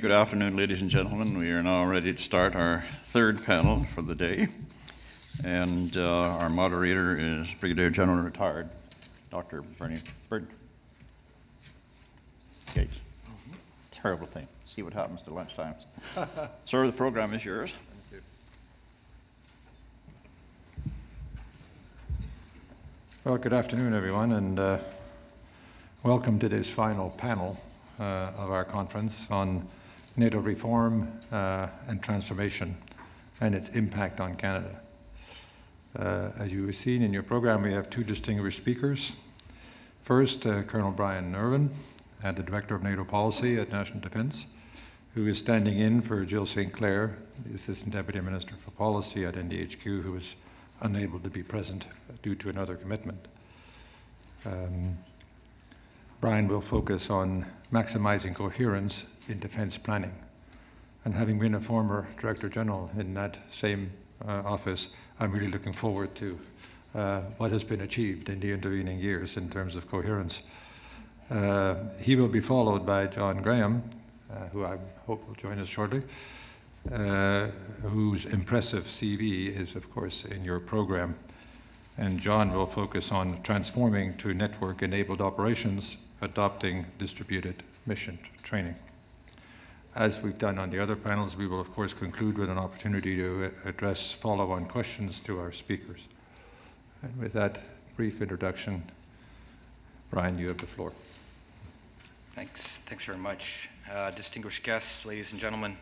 Good afternoon, ladies and gentlemen. We are now ready to start our third panel for the day. And our moderator is Brigadier General Retired, Dr. Bernie Bird. Gates. Terrible thing. See what happens to lunchtime. Sir, the program is yours. Thank you. Well, good afternoon, everyone, and welcome to this final panel of our conference on NATO reform and transformation and its impact on Canada. As you have seen in your program, we have two distinguished speakers. First, Colonel Brian Irwin, the Director of NATO Policy at National Defence, who is standing in for Jill St. Clair, the Assistant Deputy Minister for Policy at NDHQ, who is unable to be present due to another commitment. Brian will focus on maximizing coherence in defence planning. And having been a former Director General in that same office, I'm really looking forward to what has been achieved in the intervening years in terms of coherence. He will be followed by John Graham, who I hope will join us shortly, whose impressive CV is, of course, in your program. And John will focus on transforming to network-enabled operations, adopting distributed mission training. As we've done on the other panels, we will, of course, conclude with an opportunity to address follow-on questions to our speakers. And with that brief introduction, Brian, you have the floor. Thanks very much. Distinguished guests, ladies and gentlemen,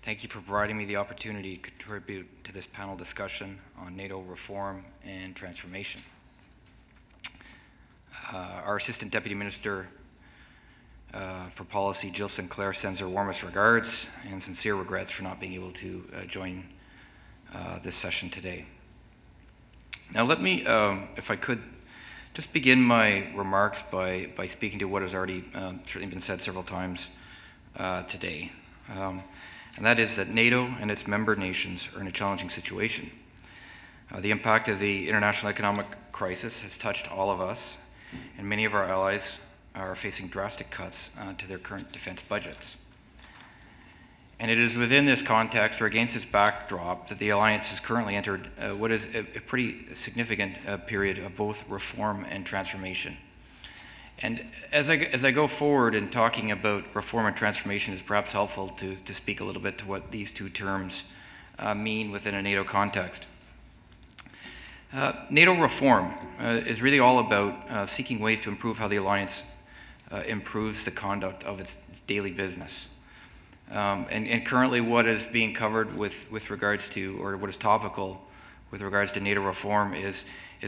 thank you for providing me the opportunity to contribute to this panel discussion on NATO reform and transformation. Our Assistant Deputy Minister for Policy, Jill St. Clair, sends her warmest regards and sincere regrets for not being able to join this session today. Now let me, if I could, just begin my remarks by speaking to what has already certainly been said several times today. And that is that NATO and its member nations are in a challenging situation. The impact of the international economic crisis has touched all of us, and many of our allies are facing drastic cuts to their current defense budgets. And it is within this context, or against this backdrop, that the alliance has currently entered what is a pretty significant period of both reform and transformation. And as I go forward in talking about reform and transformation, it's perhaps helpful to speak a little bit to what these two terms mean within a NATO context. NATO reform is really all about seeking ways to improve how the alliance improves the conduct of its daily business. And currently what is being covered with regards to, or what is topical with regards to NATO reform is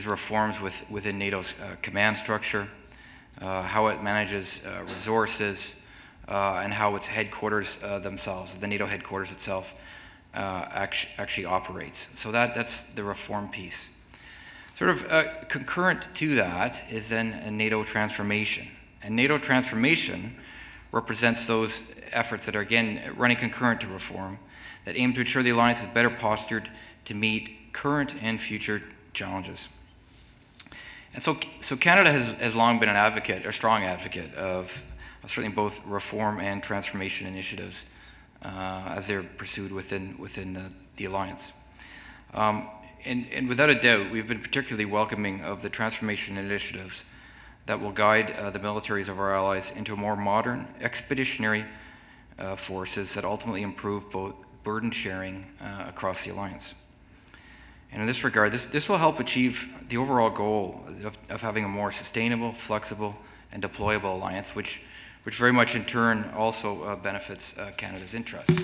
reforms within NATO's command structure, how it manages resources, and how its headquarters themselves, the NATO headquarters itself, actually operates. So that's the reform piece. Sort of concurrent to that is then a NATO transformation. And NATO transformation represents those efforts that are, again, running concurrent to reform, that aim to ensure the alliance is better postured to meet current and future challenges. And so Canada has long been an advocate, or strong advocate, of certainly both reform and transformation initiatives as they're pursued within the alliance. And without a doubt, we've been particularly welcoming of the transformation initiatives that will guide the militaries of our allies into more modern, expeditionary forces that ultimately improve both burden sharing across the alliance. And in this regard, this will help achieve the overall goal of having a more sustainable, flexible, and deployable alliance, which very much in turn also benefits Canada's interests.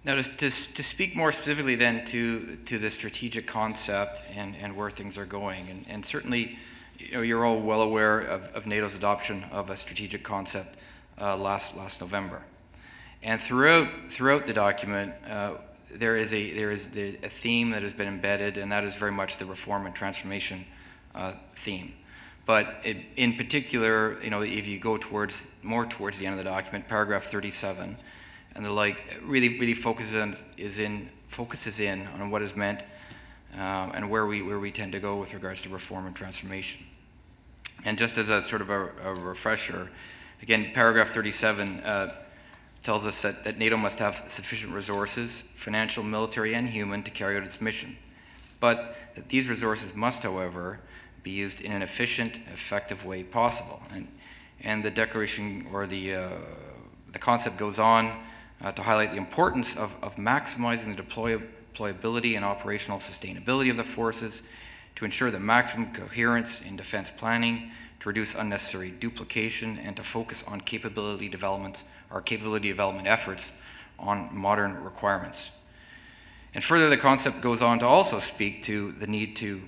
Now, to speak more specifically then to the strategic concept and where things are going, and certainly, you're all well aware of NATO's adoption of a strategic concept last November, and throughout the document, there is a theme that has been embedded, and that is very much the reform and transformation theme. But in particular, if you go more towards the end of the document, paragraph 37. And the like really focuses in on what is meant and where we tend to go with regards to reform and transformation. And just as a sort of a refresher, Again, paragraph 37 tells us that NATO must have sufficient resources, financial, military, and human, to carry out its mission, but that these resources must, however, be used in an efficient, effective way possible. And the declaration, or the concept, goes on to highlight the importance of maximizing the deployability and operational sustainability of the forces, to ensure the maximum coherence in defense planning, to reduce unnecessary duplication, and to focus on capability development efforts on modern requirements. And further, the concept goes on to also speak to the need to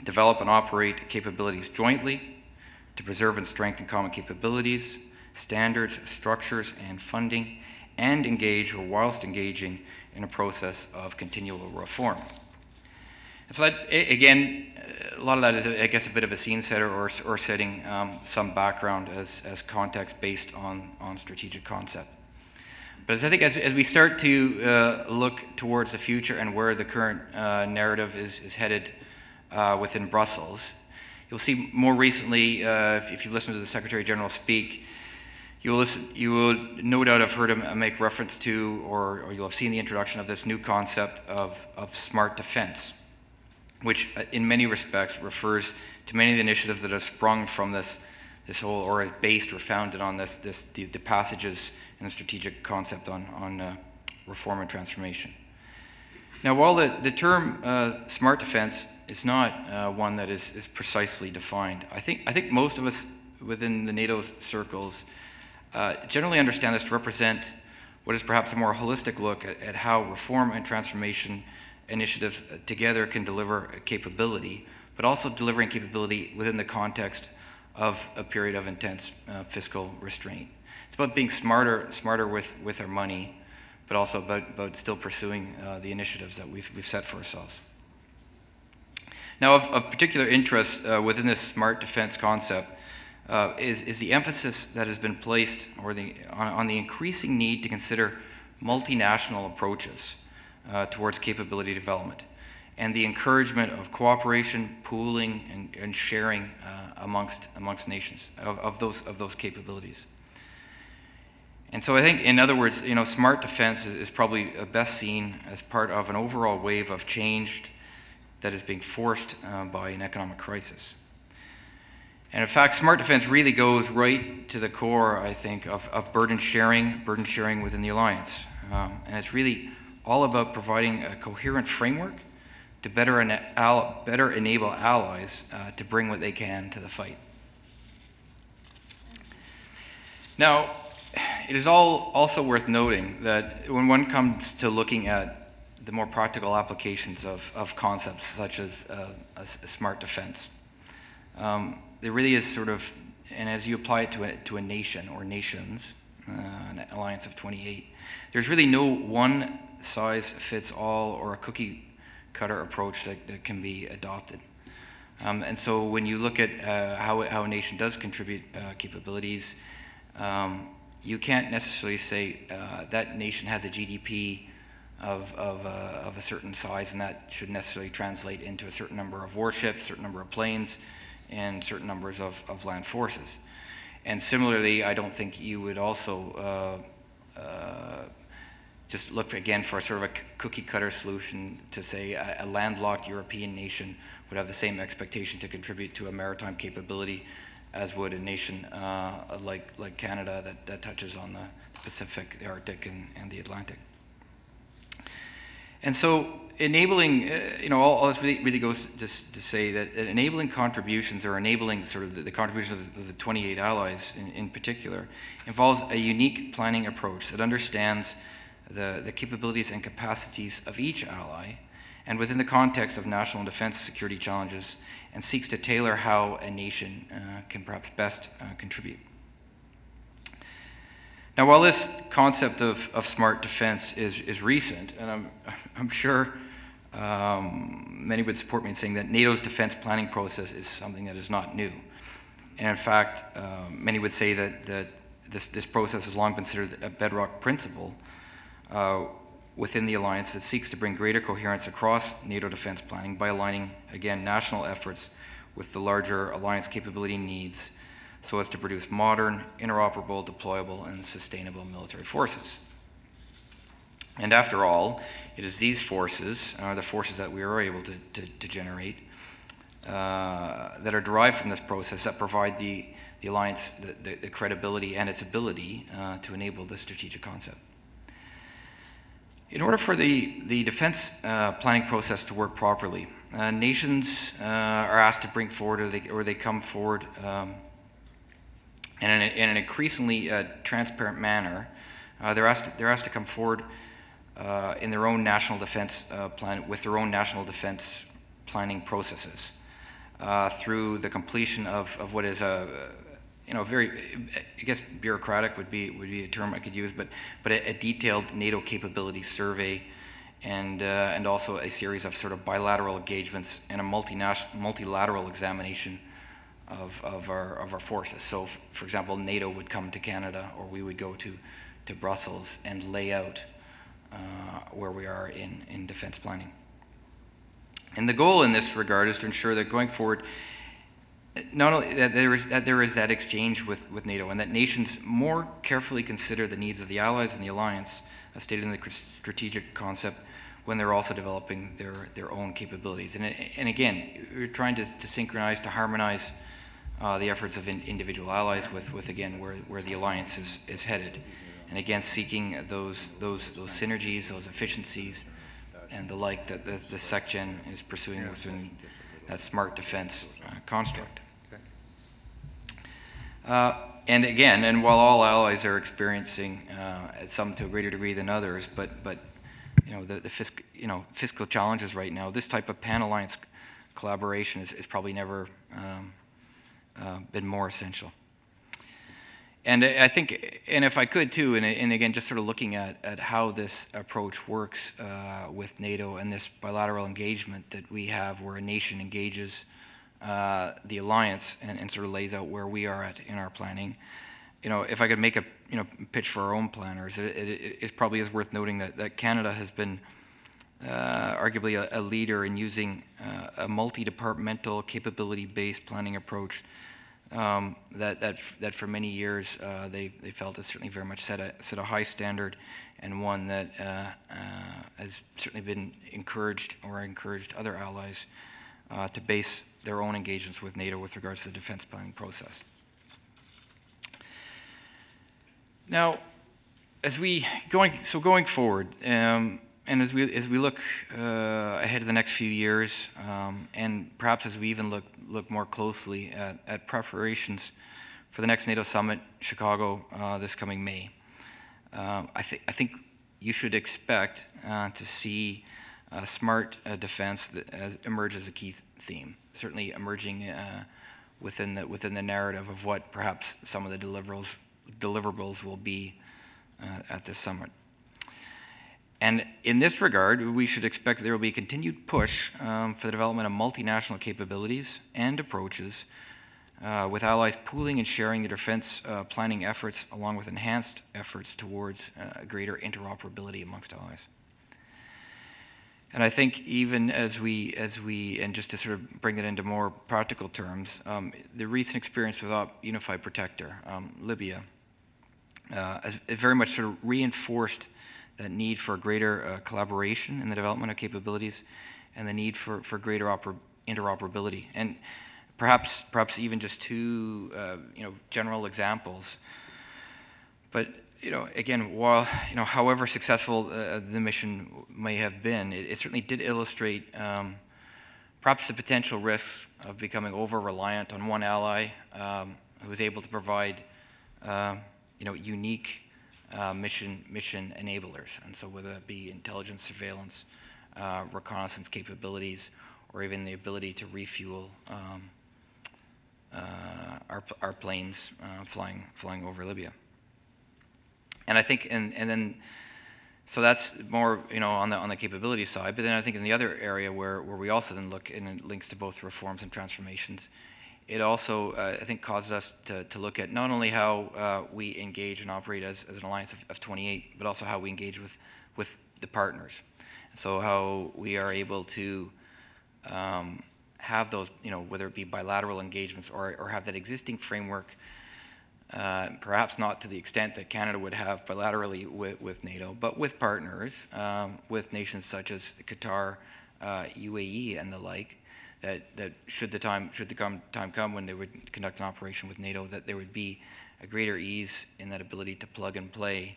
develop and operate capabilities jointly, to preserve and strengthen common capabilities, standards, structures, and funding, and engage, or whilst engaging, in a process of continual reform. And so that, again, a lot of that is, I guess, a bit of a scene setter, or setting some background as context based on strategic concept. But I think as we start to look towards the future and where the current narrative is headed within Brussels, you'll see more recently, if you listen to the Secretary General speak, you will no doubt have heard him make reference to, or you'll have seen the introduction of this new concept of smart defense, which in many respects refers to many of the initiatives that have sprung from this whole, or is based or founded on the passages in the strategic concept on reform and transformation. Now, while the term smart defense is not one that is precisely defined, I think most of us within the NATO circles generally understand this to represent what is perhaps a more holistic look at how reform and transformation initiatives together can deliver a capability, but also delivering capability within the context of a period of intense fiscal restraint. It's about being smarter with our money, but also about still pursuing the initiatives that we've set for ourselves. Now, of particular interest within this smart defense concept is the emphasis that has been placed, on the increasing need to consider multinational approaches towards capability development, and the encouragement of cooperation, pooling, and sharing amongst nations of those capabilities. And so I think, in other words, smart defense is probably best seen as part of an overall wave of change that is being forced by an economic crisis. And in fact, smart defense really goes right to the core, I think, of burden sharing within the alliance. And it's really all about providing a coherent framework to better enable allies to bring what they can to the fight. Now, it is also worth noting that when one comes to looking at the more practical applications of concepts such as smart defense, there really is sort of, and as you apply it to a nation or nations, an alliance of 28, there's really no one size fits all or a cookie cutter approach that can be adopted. And so when you look at how a nation does contribute capabilities, you can't necessarily say that nation has a GDP of a certain size, and that should necessarily translate into a certain number of warships, certain number of planes, and certain numbers of land forces. And similarly, I don't think you would also just look again for sort of a cookie cutter solution to say a landlocked European nation would have the same expectation to contribute to a maritime capability as would a nation like Canada that touches on the Pacific, the Arctic, and the Atlantic. And so enabling, all this really goes to say that enabling contributions, or enabling sort of the contributions of the 28 allies in particular, involves a unique planning approach that understands the capabilities and capacities of each ally, and within the context of national defense security challenges, and seeks to tailor how a nation can perhaps best contribute. Now, while this concept of smart defense is recent, and I'm sure many would support me in saying that NATO's defense planning process is something that is not new. And in fact, many would say that this process has long been considered a bedrock principle within the alliance that seeks to bring greater coherence across NATO defense planning by aligning, again, national efforts with the larger alliance capability needs, so as to produce modern, interoperable, deployable, and sustainable military forces. And after all, it is these forces, the forces that we are able to generate, that are derived from this process that provide the alliance the credibility and its ability to enable this strategic concept. In order for the defense planning process to work properly, nations are asked to bring forward, or they come forward in an increasingly transparent manner. They're asked to come forward in their own national defense plan, with their own national defense planning processes, through the completion of what is a very, I guess bureaucratic would be a term I could use, but a detailed NATO capability survey, and also a series of sort of bilateral engagements and a multilateral examination of our forces. So, for example, NATO would come to Canada, or we would go to Brussels and lay out where we are in defense planning. And the goal in this regard is to ensure that going forward, not only that there is that exchange with NATO, and that nations more carefully consider the needs of the allies and the alliance, as stated in the strategic concept, when they're also developing their own capabilities. And again, we're trying to synchronize, to harmonize the efforts of individual allies with again where the alliance is headed, and again seeking those synergies, those efficiencies, and the like that the SecGen is pursuing within that smart defense construct. And again, and while all allies are experiencing some to a greater degree than others, but the fiscal challenges right now, this type of pan-alliance collaboration is probably never been more essential. And I think, and if I could too, and again, just sort of looking at how this approach works with NATO and this bilateral engagement that we have, where a nation engages the alliance and sort of lays out where we are at in our planning. If I could make a pitch for our own planners, it probably is worth noting that Canada has been arguably a leader in using a multi-departmental, capability-based planning approach that for many years they felt has certainly very much set a high standard, and one that has certainly been encouraged other allies to base their own engagements with NATO with regards to the defense planning process. Now, going forward, and as we look ahead to the next few years, and perhaps as we even look more closely at preparations for the next NATO summit, Chicago, this coming May, I think you should expect to see smart defense emerge as a key theme, certainly emerging within the narrative of what perhaps some of the deliverables will be at this summit. And in this regard, we should expect there will be a continued push for the development of multinational capabilities and approaches, with allies pooling and sharing their defense planning efforts, along with enhanced efforts towards greater interoperability amongst allies. And I think even as we, and just to sort of bring it into more practical terms, the recent experience with Unified Protector, Libya, has very much sort of reinforced that need for greater collaboration in the development of capabilities, and the need for greater interoperability. And perhaps even just two general examples. But again, while however successful the mission may have been, it certainly did illustrate perhaps the potential risks of becoming over-reliant on one ally who is able to provide unique mission enablers. And so whether that be intelligence, surveillance, reconnaissance capabilities, or even the ability to refuel our planes flying over Libya. And I think, and then, so that's more on the capability side. But then I think in the other area where we also then look, and it links to both reforms and transformations, it also I think causes us to look at not only how we engage and operate as an alliance of 28, but also how we engage with the partners. So how we are able to have those, whether it be bilateral engagements or have that existing framework, perhaps not to the extent that Canada would have bilaterally with NATO, but with partners, with nations such as Qatar, UAE, and the like, that should the time come when they would conduct an operation with NATO, that there would be a greater ease in that ability to plug and play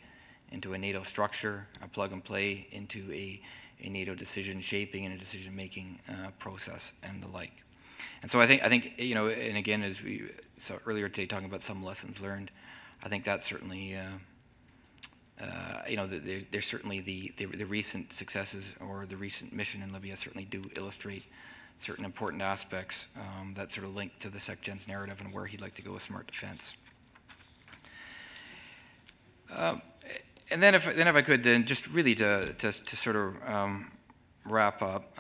into a NATO structure, a plug and play into a NATO decision shaping and a decision making process and the like. And so I think and again, as we saw earlier today, talking about some lessons learned, I think that's certainly there's certainly the recent successes or the recent mission in Libya certainly do illustrate certain important aspects that sort of link to the SecGen's narrative and where he'd like to go with smart defense. And then if I could then just really to sort of wrap up,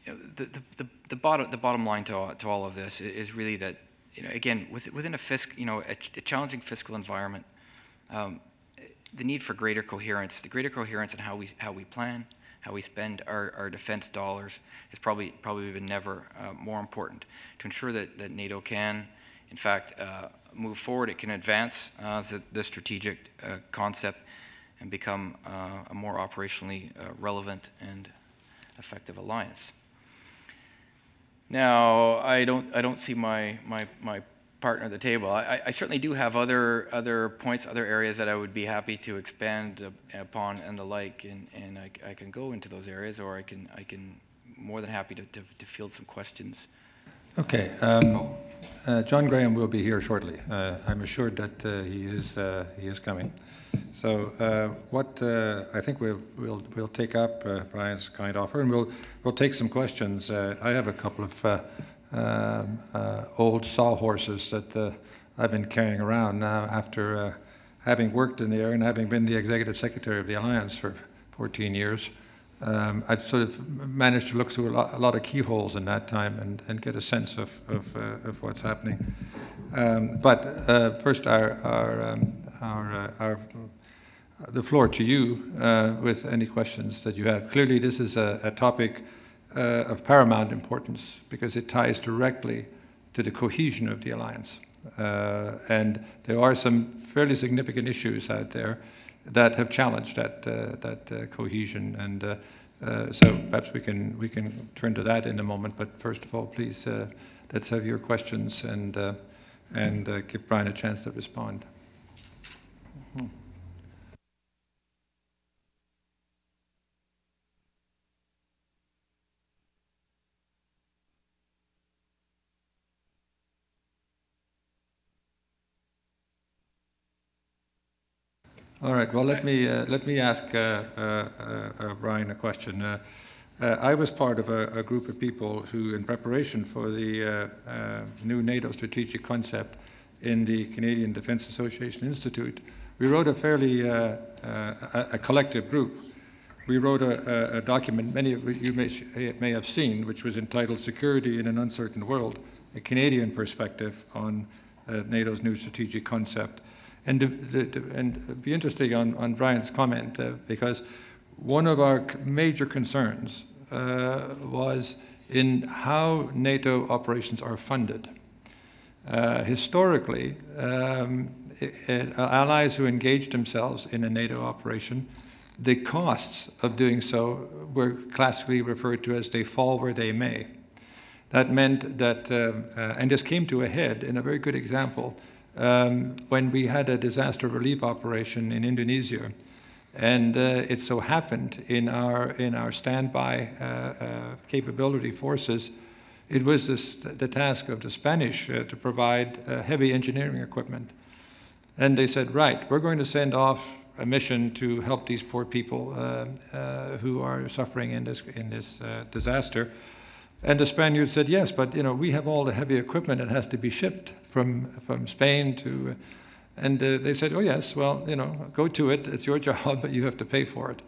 the bottom line to all of this is really that, again, within a challenging fiscal environment, the need for greater coherence in how we plan, how we spend our defense dollars has probably been never more important to ensure that NATO can, in fact, move forward. It can advance the strategic concept and become a more operationally relevant and effective alliance. Now, I don't see my partner at the table. I certainly do have other points, other areas that I would be happy to expand upon and the like, and I can go into those areas, or I can more than happy to field some questions. Okay. John Graham will be here shortly. I'm assured that he is coming. So I think we'll take up Brian's kind offer, and we'll take some questions. I have a couple of old sawhorses that I've been carrying around now after having worked in the area and having been the executive secretary of the Alliance for 14 years. I've sort of managed to look through a lot of keyholes in that time and get a sense of what's happening. But first, the floor to you with any questions that you have. Clearly, this is a topic of paramount importance because it ties directly to the cohesion of the alliance. And there are some fairly significant issues out there that have challenged that cohesion, and so perhaps we can turn to that in a moment. But first of all, please let's have your questions and give Brian a chance to respond. All right. Well, let me ask Brian a question. I was part of a group of people who, in preparation for the new NATO strategic concept in the Canadian Defence Association Institute, we wrote a fairly a collective group. We wrote a document many of you may have seen, which was entitled "Security in an Uncertain World: A Canadian Perspective on NATO's New Strategic Concept." And it'd be interesting on Brian's comment, because one of our major concerns was in how NATO operations are funded. Historically, allies who engaged themselves in a NATO operation, the costs of doing so were classically referred to as "they fall where they may." That meant that, and this came to a head in a very good example, when we had a disaster relief operation in Indonesia, and it so happened in our standby capability forces, it was the task of the Spanish to provide heavy engineering equipment, and they said, right, we're going to send off a mission to help these poor people who are suffering in this disaster. And the Spaniards said, yes, but we have all the heavy equipment that has to be shipped from Spain to, and they said, oh yes, well, go to it, it's your job, but you have to pay for it.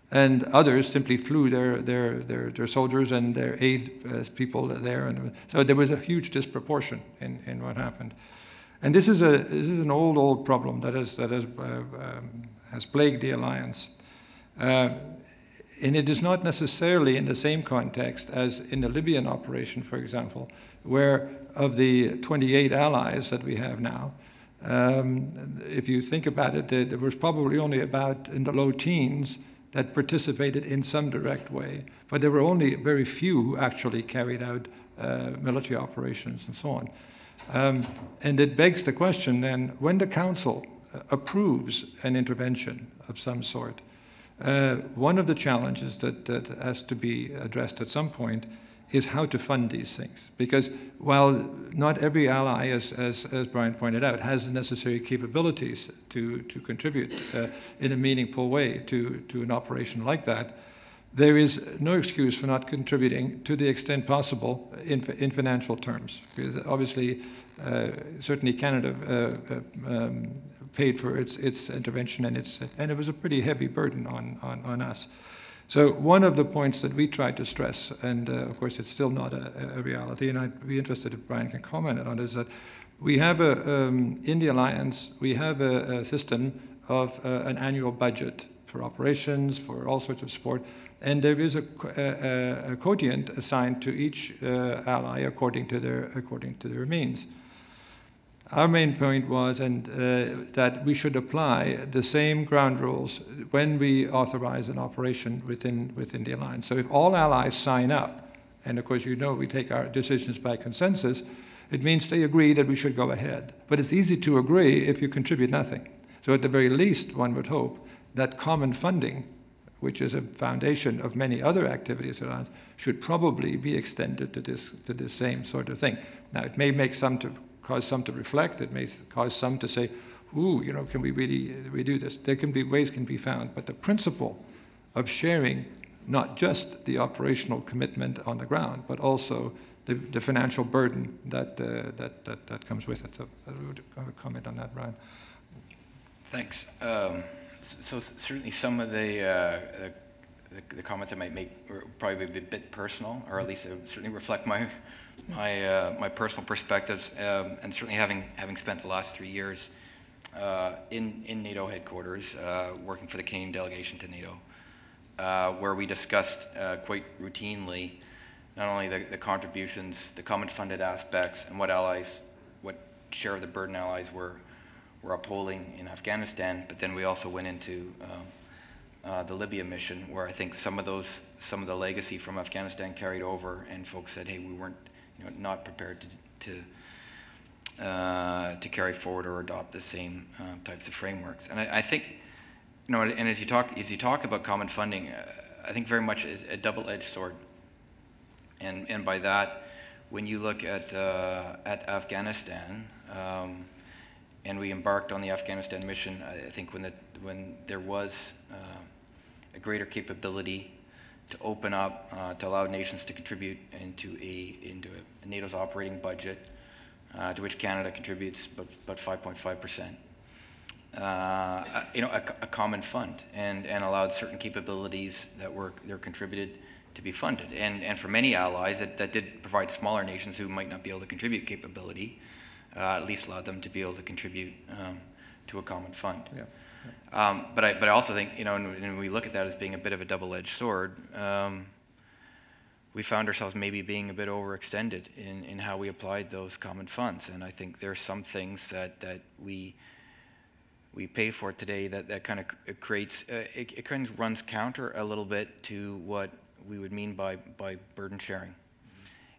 And others simply flew their soldiers and their aid people there, and so there was a huge disproportion in what happened. And this is an old problem that has plagued the alliance. And it is not necessarily in the same context as in the Libyan operation, for example, where of the 28 allies that we have now, if you think about it, there was probably only about in the low teens that participated in some direct way, but there were only very few who actually carried out military operations and so on. And it begs the question then, when the Council approves an intervention of some sort, one of the challenges that has to be addressed at some point is how to fund these things. Because while not every ally, as Brian pointed out, has the necessary capabilities to contribute in a meaningful way to an operation like that, there is no excuse for not contributing to the extent possible in financial terms. Because obviously, certainly Canada paid for its intervention, and it was a pretty heavy burden on us. So one of the points that we try to stress, and of course it's still not a reality, and I'd be interested if Brian can comment on it, is that we have in the Alliance, we have a system of an annual budget for operations, for all sorts of support, and there is a quotient assigned to each ally according to their means. Our main point was that we should apply the same ground rules when we authorize an operation within the alliance. So if all allies sign up, and of course you know we take our decisions by consensus, it means they agree that we should go ahead. But it's easy to agree if you contribute nothing. So at the very least, one would hope that common funding, which is a foundation of many other activities around, should probably be extended to this same sort of thing. Now, it may cause some to reflect. It may cause some to say, ooh, you know, can we really do this? There can be ways can be found, but the principle of sharing not just the operational commitment on the ground, but also the financial burden that comes with it. So I would have a comment on that, Brian. Thanks. So certainly some of the comments I might make will probably be a bit personal, or at least certainly reflect my personal perspectives, and certainly having spent the last 3 years in NATO headquarters, working for the Canadian delegation to NATO, where we discussed quite routinely not only the contributions, the common funded aspects, and what share of the burden allies were upholding in Afghanistan, but then we also went into the Libya mission, where I think some of the legacy from Afghanistan carried over, and folks said, hey, we weren't not prepared to carry forward or adopt the same types of frameworks. And I think, and as you talk about common funding, I think very much is a double-edged sword. And by that, when you look at Afghanistan, and we embarked on the Afghanistan mission, I think when there was a greater capability to open up, to allow nations to contribute into NATO's operating budget, to which Canada contributes about 5.5%. A common fund, and allowed certain capabilities they're contributed to be funded. And for many allies, that did provide smaller nations who might not be able to contribute capability, at least allowed them to be able to contribute to a common fund. Yeah. But I also think, and we look at that as being a bit of a double-edged sword. We found ourselves maybe being a bit overextended in how we applied those common funds, and I think there's some things that we pay for today that kind of creates it kind of runs counter a little bit to what we would mean by burden sharing.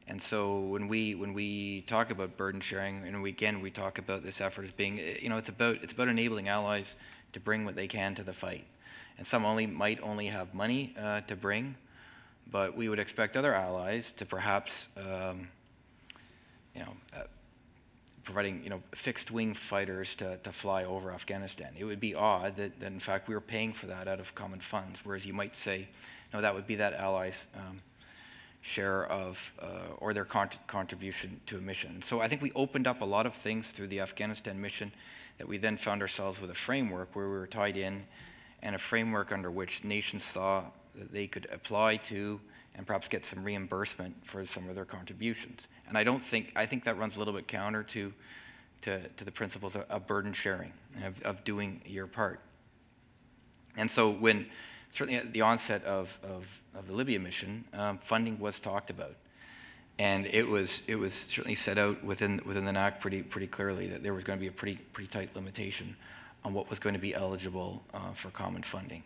And so when we talk about burden sharing, and we talk about this effort as being, it's about enabling allies to bring what they can to the fight. And some might only have money to bring, but we would expect other allies to perhaps, providing fixed wing fighters to fly over Afghanistan. It would be odd that in fact we were paying for that out of common funds, whereas you might say, no, that would be that allies' share of or their contribution to a mission. So I think we opened up a lot of things through the Afghanistan mission that we then found ourselves with a framework where we were tied in, and a framework under which nations saw that they could apply to and perhaps get some reimbursement for some of their contributions. And I think that runs a little bit counter to the principles of burden sharing, of doing your part. And so when certainly at the onset of the Libya mission, funding was talked about. And it was certainly set out within the NAC pretty clearly that there was going to be a pretty tight limitation on what was going to be eligible for common funding.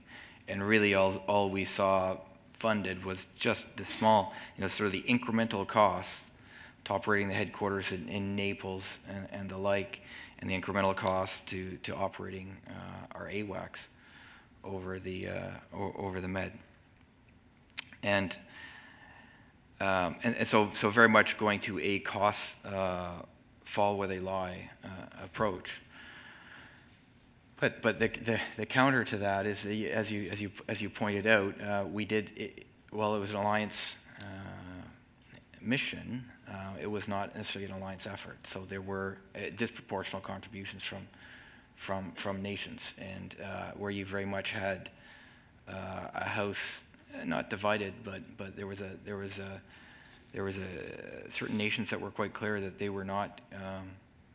And really all we saw funded was just the small, sort of the incremental costs to operating the headquarters in Naples and the like, and the incremental costs to operating our AWACS over the Med. And so very much going to a cost fall where they lie approach. But the counter to that is, as you pointed out, we did, while it was an alliance mission, it was not necessarily an alliance effort. So there were disproportional contributions from nations, and where you very much had a house not divided, but there was certain nations that were quite clear that they were not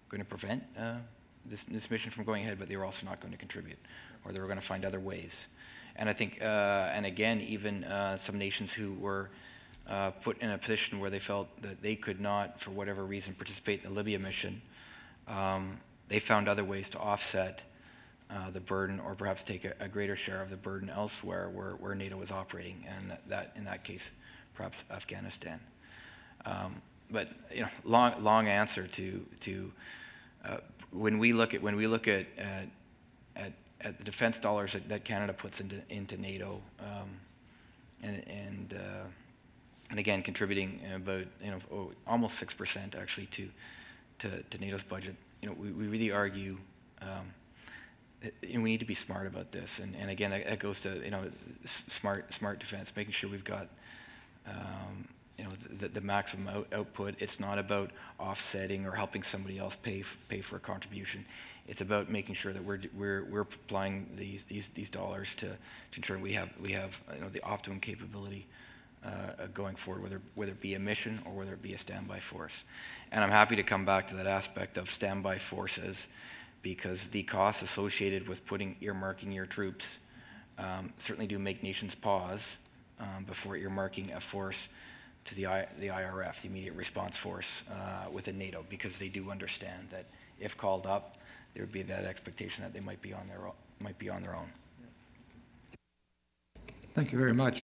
going to prevent this mission from going ahead, but they were also not going to contribute, or they were going to find other ways. And I think, and again, even some nations who were put in a position where they felt that they could not, for whatever reason, participate in the Libya mission, they found other ways to offset the burden, or perhaps take a greater share of the burden elsewhere where NATO was operating, and that in that case, perhaps Afghanistan. But long answer to when we look at the defense dollars that Canada puts into NATO, and again contributing about almost 6% actually to NATO's budget. We really argue. We need to be smart about this, and again, that goes to smart defense, making sure we've got the maximum output. It's not about offsetting or helping somebody else pay for a contribution. It's about making sure that we're applying these dollars to ensure we have the optimum capability going forward, whether it be a mission or whether it be a standby force. And I'm happy to come back to that aspect of standby forces, because the costs associated with earmarking your troops certainly do make nations pause before earmarking a force to the IRF, the Immediate Response Force within NATO, because they do understand that if called up, there would be that expectation that they might be on their own. Thank you very much.